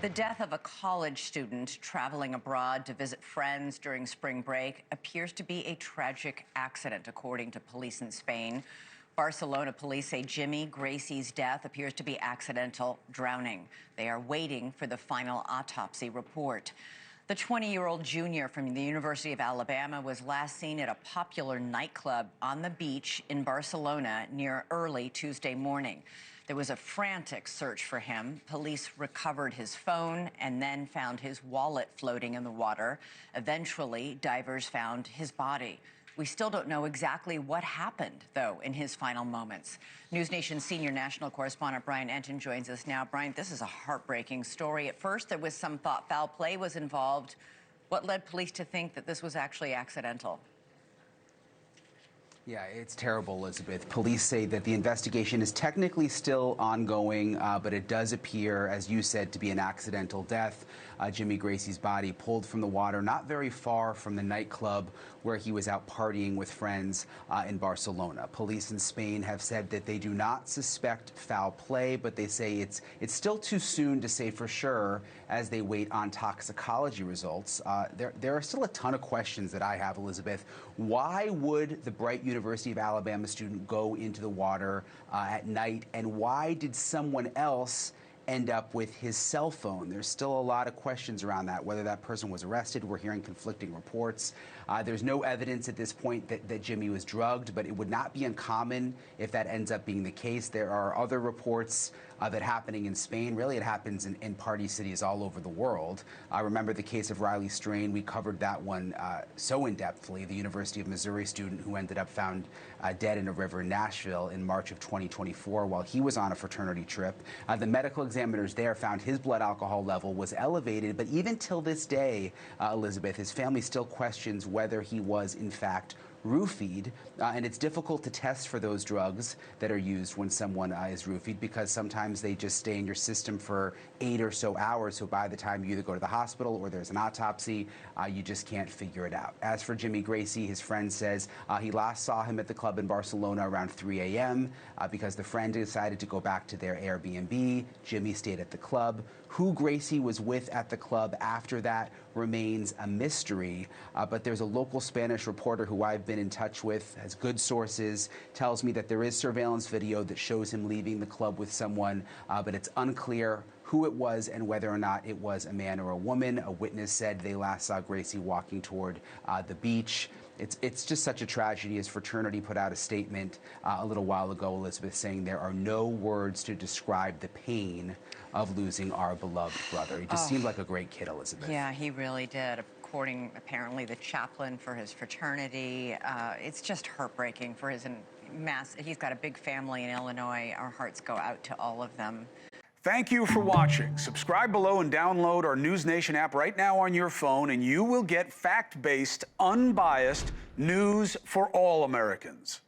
The death of a college student traveling abroad to visit friends during spring break appears to be a tragic accident, according to police in Spain. Barcelona police say Jimmy Gracey's death appears to be accidental drowning. They are waiting for the final autopsy report. The 20-year-old junior from the University of Alabama was last seen at a popular nightclub on the beach in Barcelona near early Tuesday morning. There was a frantic search for him. Police recovered his phone and then found his wallet floating in the water. Eventually, divers found his body. We still don't know exactly what happened, though, in his final moments. NewsNation senior national correspondent Brian Entin joins us now. Brian, this is a heartbreaking story. At first, there was some thought foul play was involved. What led police to think that this was actually accidental? Yeah, it's terrible, Elizabeth. Police say that the investigation is technically still ongoing, but it does appear, as you said, to be an accidental death. Jimmy Gracey's body pulled from the water not very far from the nightclub where he was out partying with friends in Barcelona. Police in Spain have said that they do not suspect foul play, but they say it's still too soon to say for sure as they wait on toxicology results. There are still a ton of questions that I have, Elizabeth. Why would the bright University of Alabama student go into the water at night, and why did someone else end up with his cell phone? There's still a lot of questions around that, whether that person was arrested. We're hearing conflicting reports. There's no evidence at this point that Jimmy was drugged, but it would not be uncommon if that ends up being the case. There are other reports that happening in Spain. Really, it happens in party cities all over the world. I remember the case of Riley Strain. We covered that one so in-depthly, the University of Missouri student who ended up found dead in a river in Nashville in March of 2024 while he was on a fraternity trip. The medical examiners there found his blood alcohol level was elevated, but even till this day, Elizabeth, his family still questions whether he was, in fact, roofied, and it's difficult to test for those drugs that are used when someone is roofied because sometimes they just stay in your system for 8 or so hours, so by the time you either go to the hospital or there's an autopsy, you just can't figure it out. As for Jimmy Gracey, his friend says he last saw him at the club in Barcelona around 3 a.m. Because the friend decided to go back to their Airbnb. Jimmy stayed at the club. Who Gracey was with at the club after that remains a mystery, but there's a local Spanish reporter who I've been in touch with, has good sources, tells me that there is surveillance video that shows him leaving the club with someone, but it's unclear who it was and whether or not it was a man or a woman. A witness said they last saw Gracey walking toward the beach. It's just such a tragedy. His fraternity put out a statement a little while ago, Elizabeth, saying there are no words to describe the pain of losing our beloved brother. He just seemed like a great kid, Elizabeth. Yeah, he really did. According, apparently, the chaplain for his fraternity. It's just heartbreaking for his he's got a big family in Illinois. Our hearts go out to all of them. Thank you for watching. Subscribe below and download our NewsNation app right now on your phone, and you will get fact-based, unbiased news for all Americans.